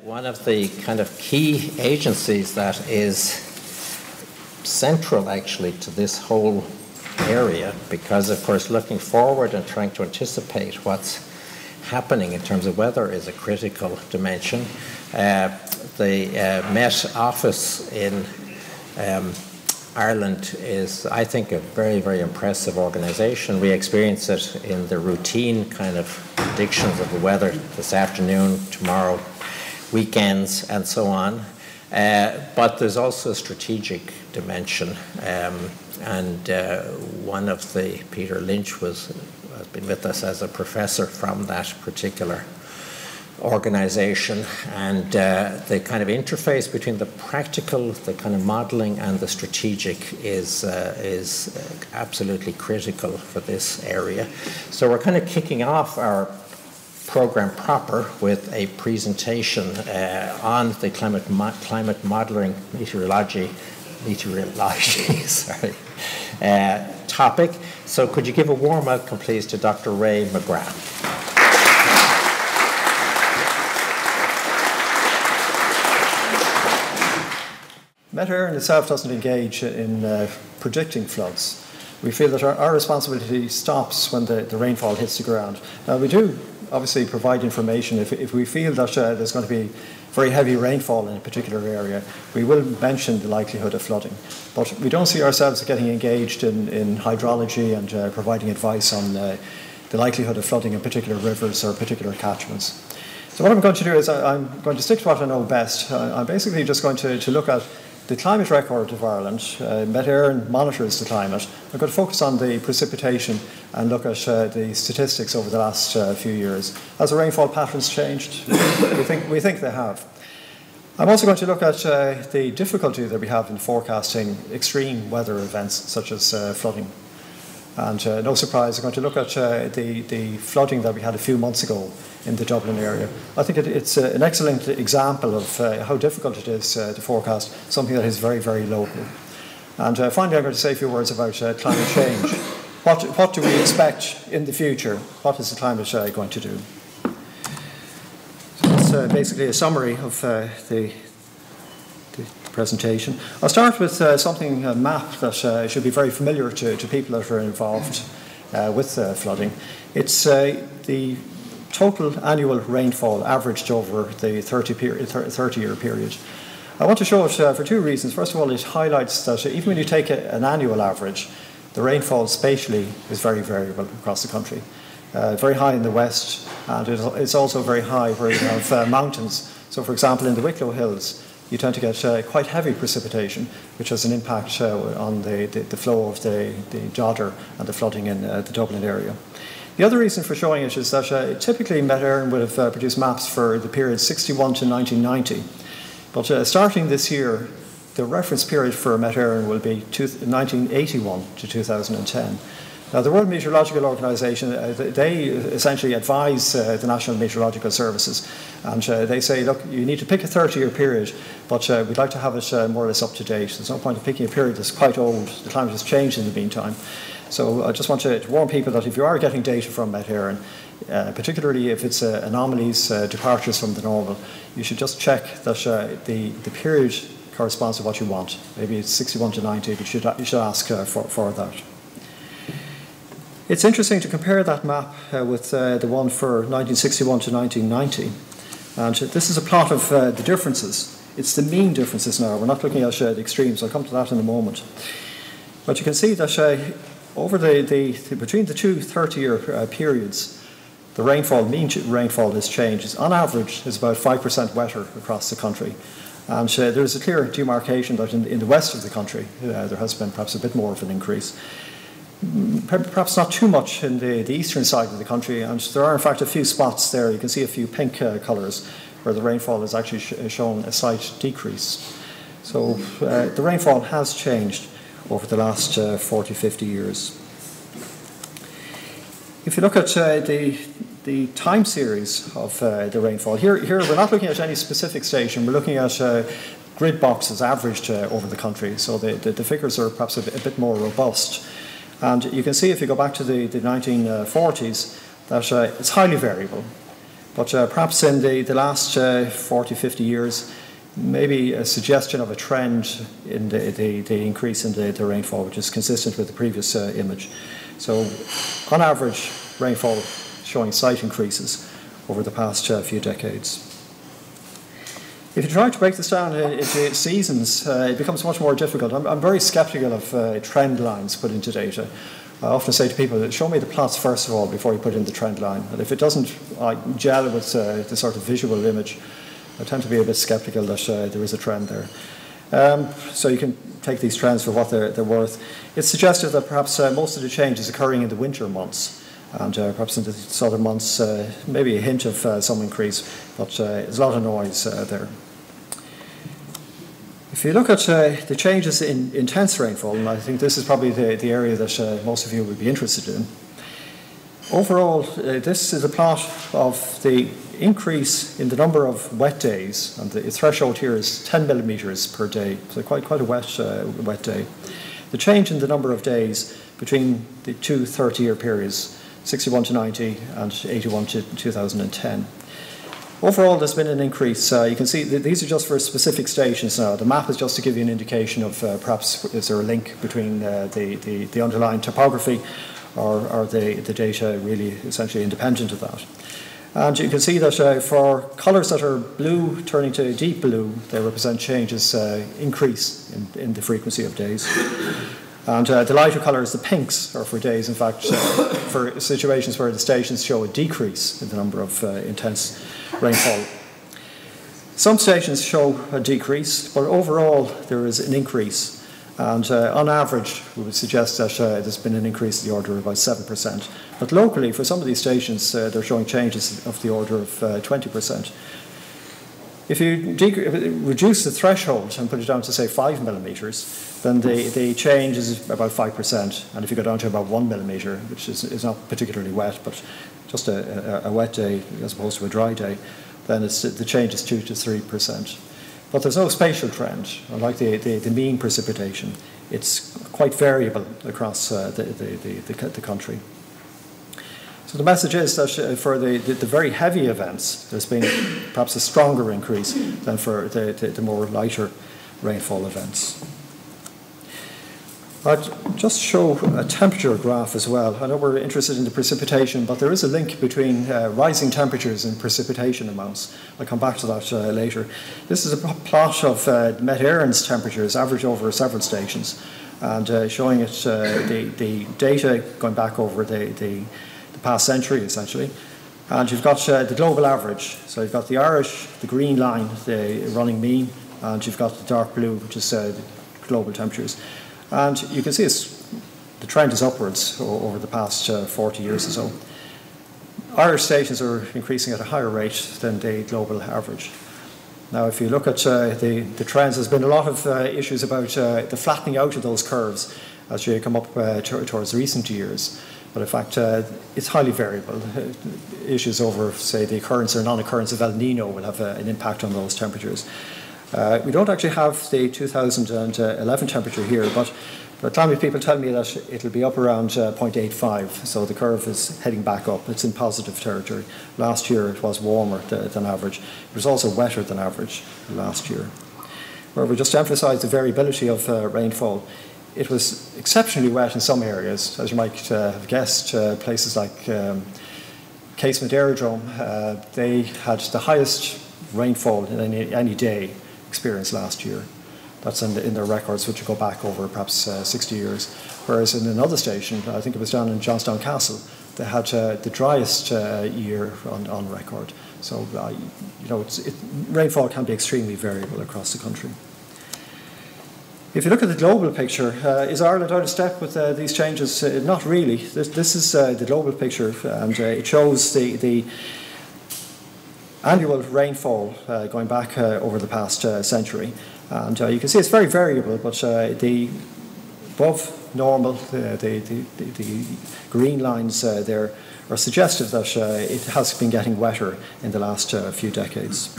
One of the kind of key agencies that is central actually to this whole area, because of course looking forward and trying to anticipate what's happening in terms of weather is a critical dimension. The Met Office in Ireland is, I think, a very, very impressive organisation. We experience it in the routine kind of predictions of the weather this afternoon, tomorrow, weekends, and so on. But there's also a strategic dimension. And one of the, Peter Lynch has been with us as a professor from that particular organisation, and the kind of interface between the practical, the kind of modelling, and the strategic is absolutely critical for this area. So we're kind of kicking off our program proper with a presentation on the climate modelling meteorology sorry, topic. So could you give a warm welcome, please, to Dr. Ray McGrath. Met Éireann itself doesn't engage in predicting floods. We feel that our responsibility stops when the rainfall hits the ground. Now, we do obviously provide information. If we feel that there's going to be very heavy rainfall in a particular area, we will mention the likelihood of flooding. But we don't see ourselves getting engaged in hydrology and providing advice on the likelihood of flooding in particular rivers or particular catchments. So what I'm going to do is I'm going to stick to what I know best. I'm basically just going to look at the climate record of Ireland. Met Éireann monitors the climate. I'm going to focus on the precipitation and look at the statistics over the last few years. Has the rainfall patterns changed? we think they have. I'm also going to look at the difficulty that we have in forecasting extreme weather events such as flooding. And no surprise, I'm going to look at the flooding that we had a few months ago in the Dublin area. I think it's an excellent example of how difficult it is to forecast something that is very, very local. And finally, I'm going to say a few words about climate change. What do we expect in the future? What is the climate going to do? So that's basically a summary of the presentation. I'll start with a map that should be very familiar to people that are involved with flooding. It's the total annual rainfall averaged over the 30-year period. I want to show it for two reasons. First of all, it highlights that even when you take an annual average, the rainfall spatially is very variable across the country. Very high in the west, and it's also very high where you have mountains. So, for example, in the Wicklow Hills, you tend to get quite heavy precipitation, which has an impact on the flow of the Dodder and the flooding in the Dublin area. The other reason for showing it is that typically Met Éireann would have produced maps for the period 61 to 1990. But starting this year, the reference period for Met Éireann will be 1981 to 2010. Now, the World Meteorological Organization, they essentially advise the National Meteorological Services, and they say, look, you need to pick a 30-year period, but we'd like to have it more or less up to date. There's no point in picking a period that's quite old. The climate has changed in the meantime. So I just want to warn people that if you are getting data from Met Éireann, particularly if it's anomalies, departures from the normal, you should just check that the period corresponds to what you want. Maybe it's 61 to 90, but you should ask for that. It's interesting to compare that map with the one for 1961 to 1990. And this is a plot of the differences. It's the mean differences now. We're not looking at the extremes. I'll come to that in a moment. But you can see that over between the two 30-year periods, the mean rainfall has changed. On average, it's about 5% wetter across the country. And there's a clear demarcation that in the west of the country, there has been perhaps a bit more of an increase. Perhaps not too much in the eastern side of the country, and there are in fact a few spots there. You can see a few pink colours where the rainfall has actually shown a slight decrease. So the rainfall has changed over the last 40-50 years. If you look at the time series of the rainfall, here we're not looking at any specific station. We're looking at grid boxes averaged over the country, so the figures are perhaps a bit more robust. And you can see if you go back to the 1940s that it's highly variable. But perhaps in the last 40, 50 years, maybe a suggestion of a trend in the increase in the rainfall, which is consistent with the previous image. So on average, rainfall showing slight increases over the past few decades. If you try to break this down into seasons, it becomes much more difficult. I'm very sceptical of trend lines put into data. I often say to people, show me the plots first of all before you put in the trend line. And if it doesn't gel with the sort of visual image, I tend to be a bit sceptical that there is a trend there. So you can take these trends for what they're worth. It's suggested that perhaps most of the change is occurring in the winter months, and perhaps in the southern months, maybe a hint of some increase, but there's a lot of noise there. If you look at the changes in intense rainfall, and I think this is probably the area that most of you would be interested in, overall, this is a plot of the increase in the number of wet days, and the threshold here is 10 millimetres per day, so quite a wet day. The change in the number of days between the two 30-year periods, 61 to 90 and 81 to 2010. Overall, there's been an increase. You can see that these are just for specific stations now. The map is just to give you an indication of perhaps is there a link between the underlying topography or the data really essentially independent of that. And you can see that for colours that are blue turning to deep blue, they represent changes, increase in the frequency of days. And the lighter colours, the pinks, are for days, in fact, for situations where the stations show a decrease in the number of intense rainfall. Some stations show a decrease, but overall there is an increase. And on average, we would suggest that there's been an increase in the order of about 7%. But locally, for some of these stations, they're showing changes of the order of 20%. If you reduce the threshold and put it down to, say, 5 millimetres, then the change is about 5%. And if you go down to about 1 millimetre, which is not particularly wet, but just a wet day as opposed to a dry day, then the change is 2 to 3%. But there's no spatial trend, unlike the mean precipitation. It's quite variable across the country. So the message is that for the very heavy events, there's been perhaps a stronger increase than for the more lighter rainfall events. I'd just show a temperature graph as well. I know we're interested in the precipitation, but there is a link between rising temperatures and precipitation amounts. I'll come back to that later. This is a plot of Met Éireann's temperatures averaged over several stations, and showing it the data going back over the past century, essentially. And you've got the global average. So you've got the Irish, the green line, the running mean, and you've got the dark blue, which is the global temperatures. And you can see the trend is upwards over the past 40 years or so. Irish stations are increasing at a higher rate than the global average. Now, if you look at the trends, there's been a lot of issues about the flattening out of those curves as you come up towards recent years. But in fact, it's highly variable. Issues over, say, the occurrence or non-occurrence of El Nino will have an impact on those temperatures. We don't actually have the 2011 temperature here, but climate people tell me that it'll be up around 0.85, so the curve is heading back up. It's in positive territory. Last year it was warmer than average. It was also wetter than average last year. However, just to emphasise the variability of rainfall, it was exceptionally wet in some areas, as you might have guessed. Places like Casement Aerodrome, they had the highest rainfall in any day experienced last year. That's in their records, which go back over perhaps 60 years. Whereas in another station, I think it was down in Johnstown Castle, they had the driest year on record. So, rainfall can be extremely variable across the country. If you look at the global picture, is Ireland out of step with these changes? Not really. This is the global picture, and it shows the annual rainfall going back over the past century. And you can see it's very variable, but the above normal, the green lines there are suggestive that it has been getting wetter in the last few decades.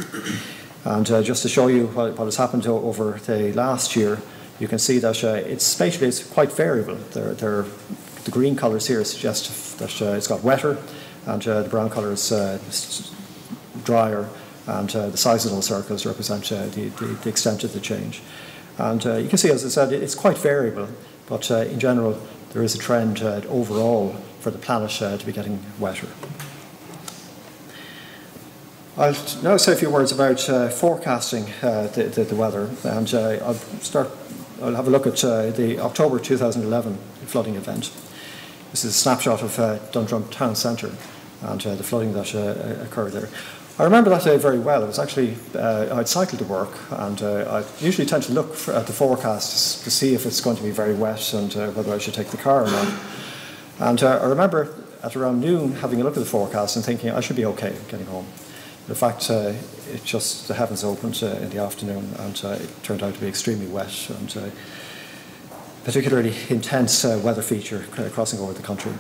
And just to show you what has happened over the last year, you can see that spatially it's quite variable. The green colours here suggest that it's got wetter, and the brown colours drier, and the size of those circles represent the extent of the change. And you can see, as I said, it's quite variable, but in general, there is a trend overall for the planet to be getting wetter. I'll now say a few words about forecasting the weather, and I'll have a look at the October 2011 flooding event. This is a snapshot of Dundrum town centre and the flooding that occurred there. I remember that day very well. It was actually, I'd cycled to work, and I usually tend to look at the forecast to see if it's going to be very wet and whether I should take the car or not. And I remember at around noon having a look at the forecast and thinking I should be okay getting home. In fact, the heavens opened in the afternoon, and it turned out to be extremely wet and particularly intense weather feature crossing over the country.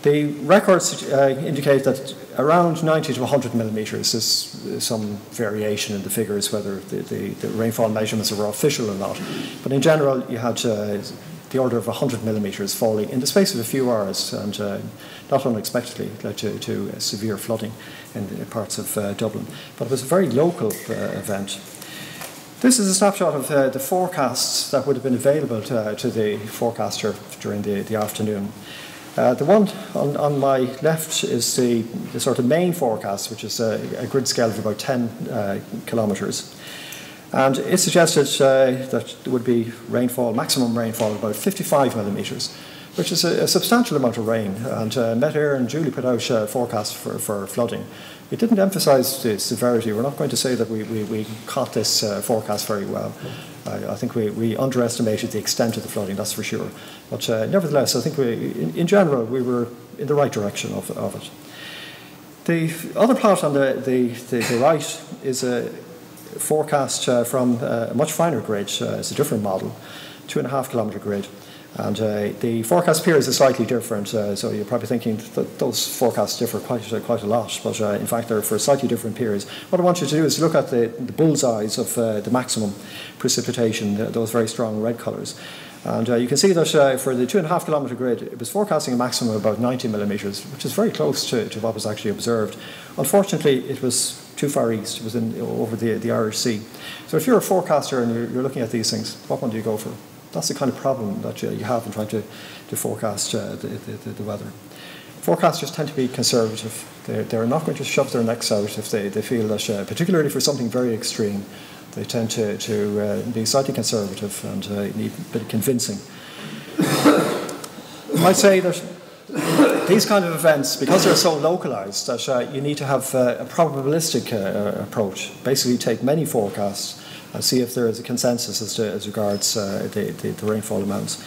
The records indicate that around 90 to 100 millimetres is some variation in the figures, whether the rainfall measurements were official or not. But in general, you had the order of 100 millimetres falling in the space of a few hours, and not unexpectedly led to severe flooding in parts of Dublin. But it was a very local event. This is a snapshot of the forecasts that would have been available to the forecaster during the afternoon. The one on my left is the sort of main forecast, which is a grid scale of about 10 kilometres. And it suggested that there would be rainfall, maximum rainfall of about 55 millimetres, which is a substantial amount of rain. And Met Éireann duly put out forecasts for flooding. It didn't emphasise the severity. We're not going to say that we caught this forecast very well. I think we underestimated the extent of the flooding, that's for sure. But nevertheless, I think in general, we were in the right direction of it. The other plot on the right is a forecast from a much finer grid. It's a different model, 2.5 kilometre grid. And the forecast periods are slightly different, so you're probably thinking that those forecasts differ quite a lot, but in fact they're for slightly different periods. What I want you to do is look at the bullseyes of the maximum precipitation, those very strong red colours. And you can see that for the 2.5 kilometre grid, it was forecasting a maximum of about 90 millimetres, which is very close to what was actually observed. Unfortunately, it was too far east. It was over the Irish Sea. So if you're a forecaster and you're looking at these things, what one do you go for? That's the kind of problem that you have in trying to forecast the weather. Forecasters tend to be conservative. They're not going to shove their necks out if they feel that, particularly for something very extreme, they tend to be slightly conservative and need a bit of convincing. I might say that these kind of events, because they're so localised, that you need to have a probabilistic approach. Basically take many forecasts and see if there is a consensus as regards the rainfall amounts.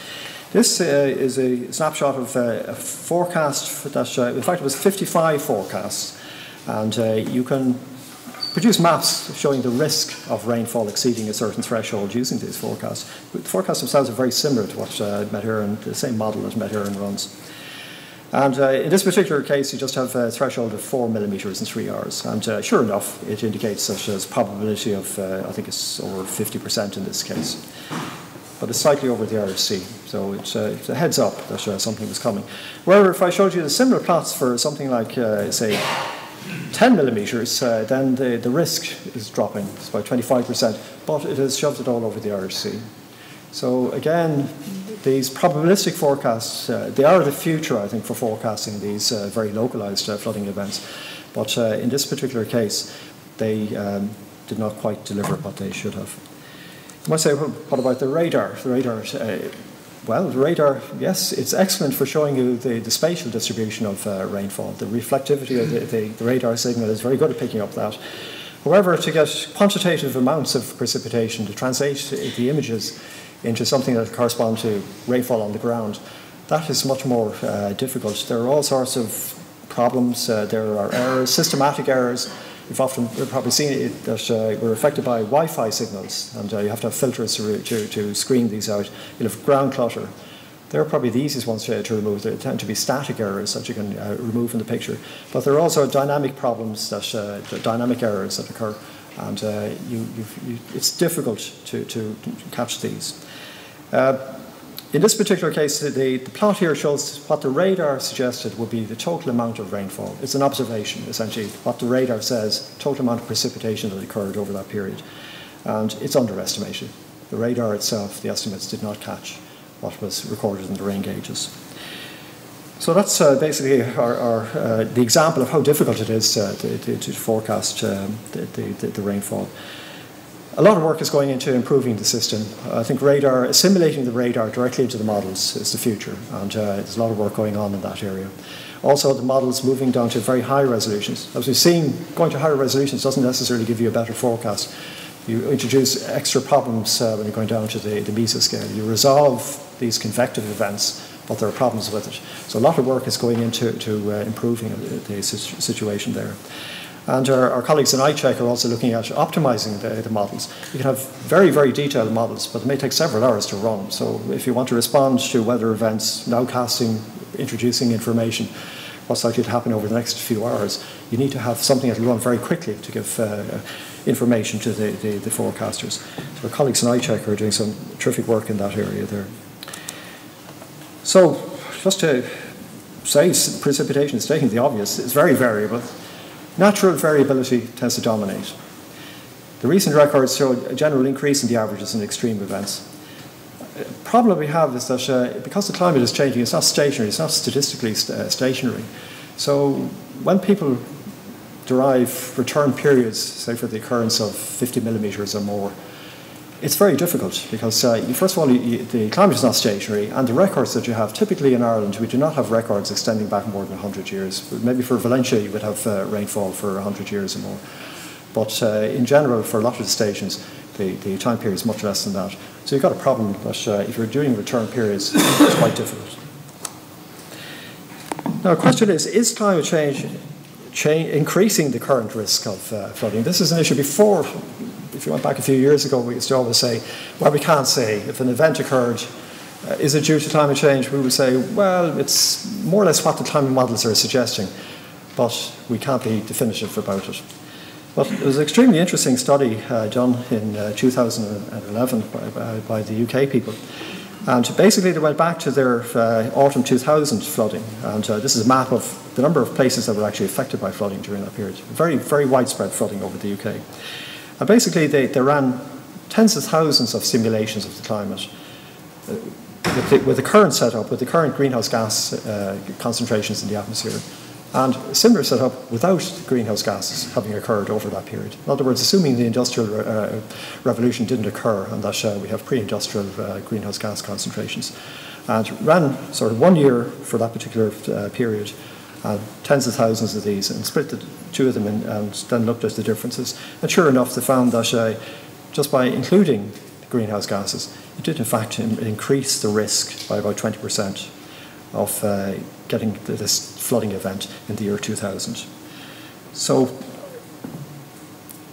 This is a snapshot of a forecast that, in fact, it was 55 forecasts, and you can produce maps showing the risk of rainfall exceeding a certain threshold using these forecasts. The forecasts themselves are very similar to what Met Éireann, the same model that Met Éireann runs. And in this particular case, you just have a threshold of 4 millimetres in 3 hours. And sure enough, it indicates that there's probability of, I think it's over 50% in this case. But it's slightly over the Irish Sea. So it's a heads up that something was coming. However, if I showed you the similar plots for something like, say, 10 millimetres, then the risk is dropping. It's about 25%. But it has shoved it all over the Irish Sea. So again, these probabilistic forecasts, they are the future, I think, for forecasting these very localised flooding events. But in this particular case, they did not quite deliver what they should have. You might say, well, what about the radar? The radar, well, the radar, yes, it's excellent for showing you the spatial distribution of rainfall. The reflectivity of the radar signal is very good at picking up that. However, to get quantitative amounts of precipitation, to translate the images into something that corresponds to rainfall on the ground, that is much more difficult. There are all sorts of problems. There are errors, systematic errors. You've probably seen it that we're affected by Wi-Fi signals, and you have to have filters to screen these out. You'll have ground clutter. They're probably the easiest ones to remove. They tend to be static errors that you can remove in the picture. But there are also dynamic problems, dynamic errors that occur, and it's difficult to catch these. in this particular case, the plot here shows what the radar suggested would be the total amount of rainfall. It's an observation, essentially, what the radar says, total amount of precipitation that occurred over that period. And it's underestimated. The radar itself, the estimates did not catch what was recorded in the rain gauges. So that's basically the example of how difficult it is to forecast the rainfall. A lot of work is going into improving the system. I think radar, assimilating the radar directly into the models is the future, and there's a lot of work going on in that area. Also, the models moving down to very high resolutions. As we've seen, going to higher resolutions doesn't necessarily give you a better forecast. You introduce extra problems when you're going down to the mesoscale. You resolve these convective events, but there are problems with it. So a lot of work is going into improving the situation there. And our colleagues in ICHEC are also looking at optimizing the models. You can have very, very detailed models, but it may take several hours to run. So if you want to respond to weather events, nowcasting, introducing information, what's likely to happen over the next few hours, you need to have something that will run very quickly to give information to the forecasters. So our colleagues in ICHEC are doing some terrific work in that area there. So just to say, precipitation, stating the obvious, is very variable. Natural variability tends to dominate. The recent records show a general increase in the averages in extreme events. The problem we have is that because the climate is changing, it's not stationary, it's not statistically stationary. So when people derive return periods, say for the occurrence of 50 millimetres or more, it's very difficult because, first of all, the climate is not stationary, and the records that you have, typically in Ireland, we do not have records extending back more than 100 years. Maybe for Valencia, you would have rainfall for 100 years or more. But in general, for a lot of the stations, the time period is much less than that. So you've got a problem that if you're doing return periods, it's quite difficult. Now, the question is climate change increasing the current risk of flooding? This is an issue before. If you went back a few years ago, we used to always say, well, we can't say. If an event occurred, is it due to climate change? We would say, well, it's more or less what the climate models are suggesting, but we can't be definitive about it. But it was an extremely interesting study done in 2011 by the UK people. And basically, they went back to their autumn 2000 flooding. And this is a map of the number of places that were actually affected by flooding during that period. Very, very widespread flooding over the UK. And basically, they ran tens of thousands of simulations of the climate with the current setup, with the current greenhouse gas concentrations in the atmosphere, and a similar setup without greenhouse gases having occurred over that period. In other words, assuming the Industrial Revolution didn't occur and that we have pre-industrial greenhouse gas concentrations. And ran sort of 1 year for that particular period, tens of thousands of these, and split the two of them in, and then looked at the differences. And sure enough, they found that just by including the greenhouse gases, it did in fact increase the risk by about 20% of getting this flooding event in the year 2000. So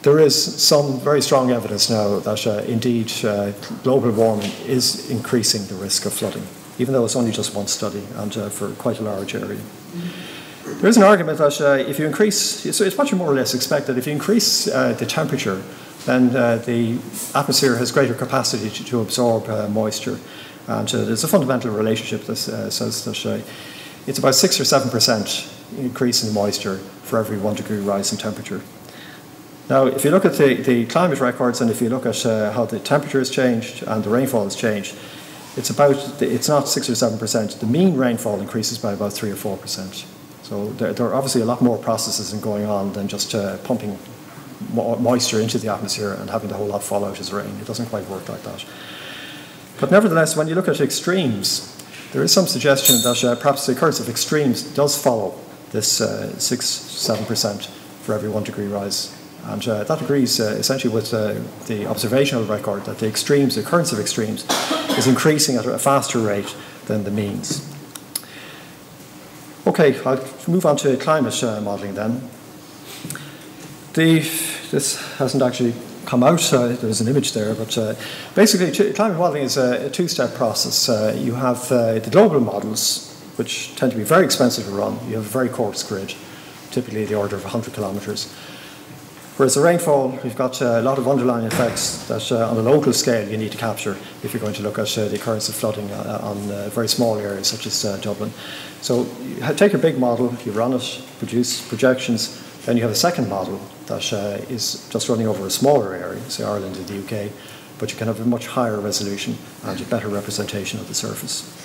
there is some very strong evidence now that indeed global warming is increasing the risk of flooding, even though it's only just one study and for quite a large area. There is an argument that if you increase, so it's what you more or less expect, that if you increase the temperature, then the atmosphere has greater capacity to absorb moisture. And there's a fundamental relationship that says that it's about 6 or 7% increase in the moisture for every 1 degree rise in temperature. Now, if you look at the climate records and if you look at how the temperature has changed and the rainfall has changed, it's not 6 or 7%. The mean rainfall increases by about 3 or 4%. So there are obviously a lot more processes going on than just pumping moisture into the atmosphere and having the whole lot fall out as rain. It doesn't quite work like that. But nevertheless, when you look at extremes, there is some suggestion that perhaps the occurrence of extremes does follow this 6-7% for every 1 degree rise. And that agrees essentially with the observational record that the occurrence of extremes is increasing at a faster rate than the means. Okay, I'll move on to climate modelling then. This hasn't actually come out, there's an image there, but basically climate modelling is a two-step process. You have the global models, which tend to be very expensive to run. You have a very coarse grid, typically the order of 100 kilometres, Whereas the rainfall, we've got a lot of underlying effects that on a local scale you need to capture if you're going to look at the occurrence of flooding on very small areas such as Dublin. So you take your big model, you run it, produce projections, then you have a second model that is just running over a smaller area, say Ireland and the UK, but you can have a much higher resolution and a better representation of the surface.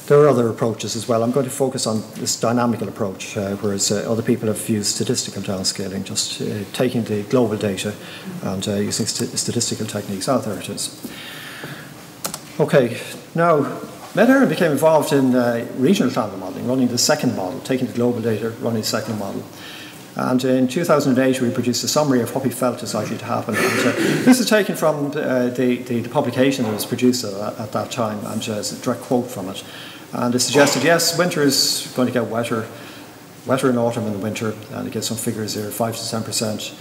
There are other approaches as well. I'm going to focus on this dynamical approach, whereas other people have used statistical downscaling, just taking the global data and using statistical techniques. Oh, there it is. Okay, now Met Éireann became involved in regional climate modelling, running the second model, taking the global data, running the second model. And in 2008, we produced a summary of what we felt is likely to happen. And, this is taken from the publication that was produced at that time, and as a direct quote from it. And it suggested, yes, winter is going to get wetter in autumn and winter, and it gives some figures here, 5 to 10%.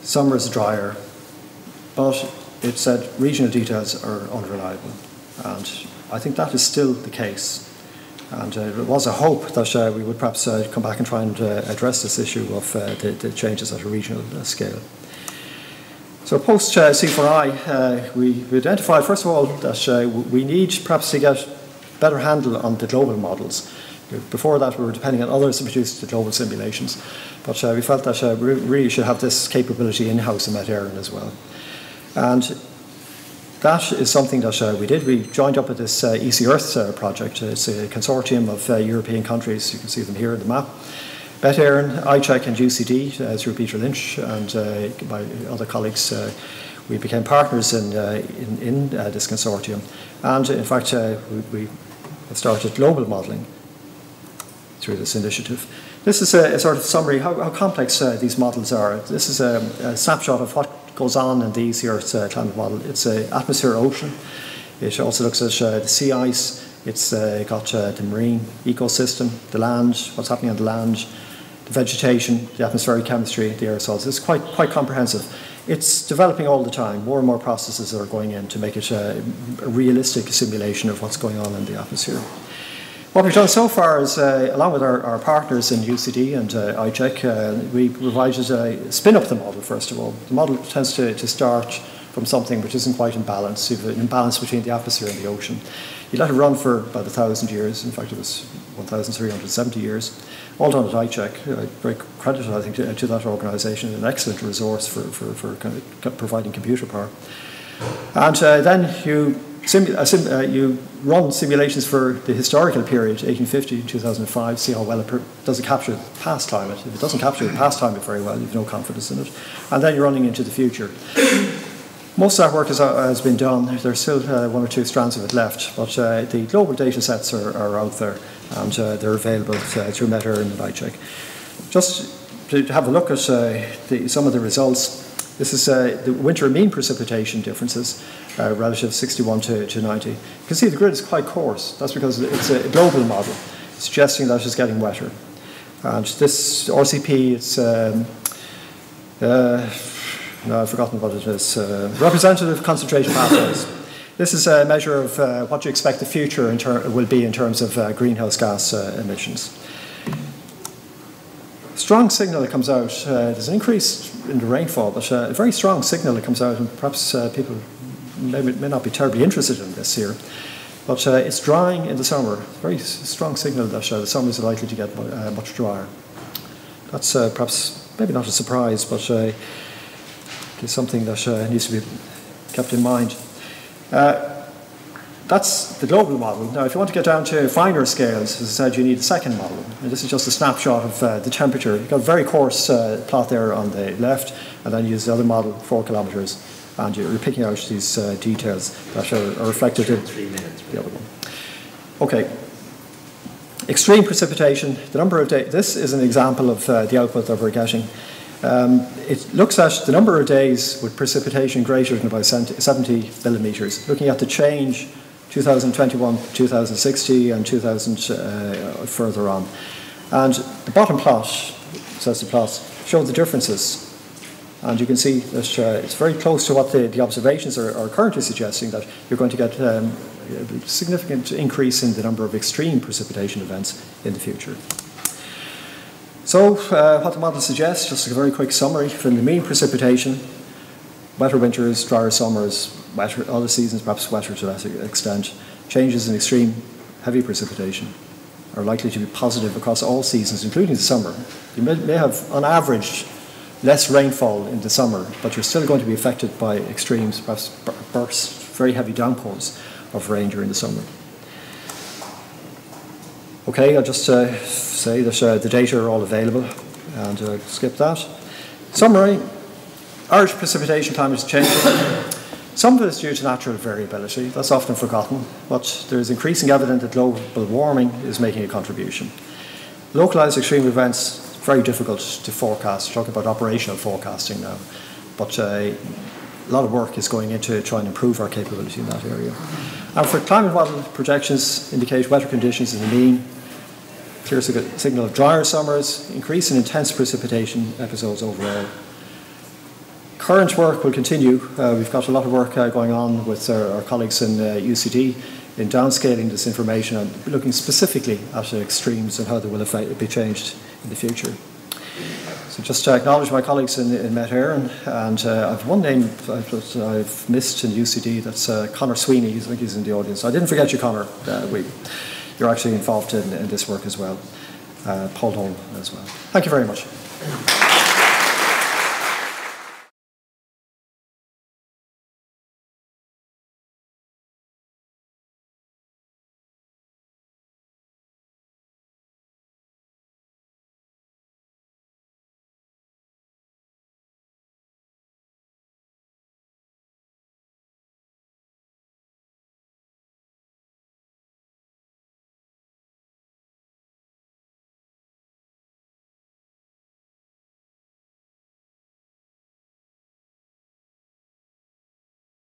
Summer is drier, but it said regional details are unreliable. And I think that is still the case. And it was a hope that we would perhaps come back and try and address this issue of the changes at a regional scale. So post C4I, we identified, first of all, that we need perhaps to get better handle on the global models. Before that, we were depending on others to produce the global simulations. But we felt that we really should have this capability in-house in Met Éireann as well. And that is something that we did. We joined up with this EC-Earth project. It's a consortium of European countries. You can see them here in the map. Met Éireann, IRCHSS and UCD through Peter Lynch and my other colleagues. We became partners in this consortium. And in fact, we started global modelling through this initiative. This is a sort of summary how complex these models are. This is a snapshot of what goes on in the EC-Earth climate model. It's an atmosphere-ocean. It also looks at the sea ice. It's got the marine ecosystem, the land, what's happening on the land, the vegetation, the atmospheric chemistry, the aerosols. It's quite comprehensive. It's developing all the time. More and more processes are going in to make it a realistic simulation of what's going on in the atmosphere. What we've done so far is, along with our partners in UCD and IRCHSS, we provided a spin up the model, first of all. The model tends to start from something which isn't quite in balance. You have an imbalance between the atmosphere and the ocean. You let it run for about 1,000 years. In fact, it was 1,370 years. All done at IRCHSS. Very credited, I think, to that organisation. An excellent resource for kind of providing computer power. And then you run simulations for the historical period, 1850 to 2005, see how well it does it capture past climate. If it doesn't capture the past climate very well, you have no confidence in it. And then you're running into the future. Most of that work has been done. There's still one or two strands of it left, but the global data sets are out there, and they're available through Met Éireann and IRCHSS. Just to have a look at some of the results. This is the winter mean precipitation differences relative 61 to 90. You can see the grid is quite coarse. That's because it's a global model suggesting that it's getting wetter. And this RCP, it's no, I've forgotten what it is. Representative concentration pathways. This is a measure of what you expect the future will be in terms of greenhouse gas emissions. Strong signal that comes out. There's an increase in the rainfall, but a very strong signal that comes out, and perhaps people may not be terribly interested in this here. But it's drying in the summer. Very strong signal that the summer is likely to get much drier. That's perhaps maybe not a surprise, but it's something that needs to be kept in mind. That's the global model. Now, if you want to get down to finer scales, as I said, you need a second model. And this is just a snapshot of the temperature. You've got a very coarse plot there on the left, and then you use the other model, 4 kilometres, and you're picking out these details that are reflected in 3 minutes. The other one. Okay. Extreme precipitation, the number of days. This is an example of the output that we're getting. It looks at the number of days with precipitation greater than about 70 millimetres, looking at the change 2021, 2060 and 2000 further on. And the bottom plot, says the plots, show the differences. And you can see that it's very close to what the observations are currently suggesting, that you're going to get a significant increase in the number of extreme precipitation events in the future. So what the model suggests, just a very quick summary, from the mean precipitation, wetter winters, drier summers, wetter other seasons, perhaps wetter to that extent, changes in extreme heavy precipitation are likely to be positive across all seasons, including the summer. You may have, on average, less rainfall in the summer, but you're still going to be affected by extremes, perhaps bursts, very heavy downpours of rain during the summer. Okay, I'll just say that the data are all available, and skip that. Summary, Irish precipitation climate is changing. Some of it is due to natural variability, that's often forgotten, but there is increasing evidence that global warming is making a contribution. Localised extreme events, very difficult to forecast. We're talking about operational forecasting now, but a lot of work is going into trying to improve our capability in that area. And for climate model projections indicate wetter conditions in the mean, clear signal of drier summers, increase in intense precipitation episodes overall. Current work will continue. We've got a lot of work going on with our colleagues in UCD in downscaling this information and looking specifically at extremes and how they will be changed in the future. So just to acknowledge my colleagues in Met Éireann, and I've one name I've missed in UCD, that's Conor Sweeney. I think he's in the audience. I didn't forget you, Conor. You're actually involved in this work as well. Paul Dolan as well. Thank you very much.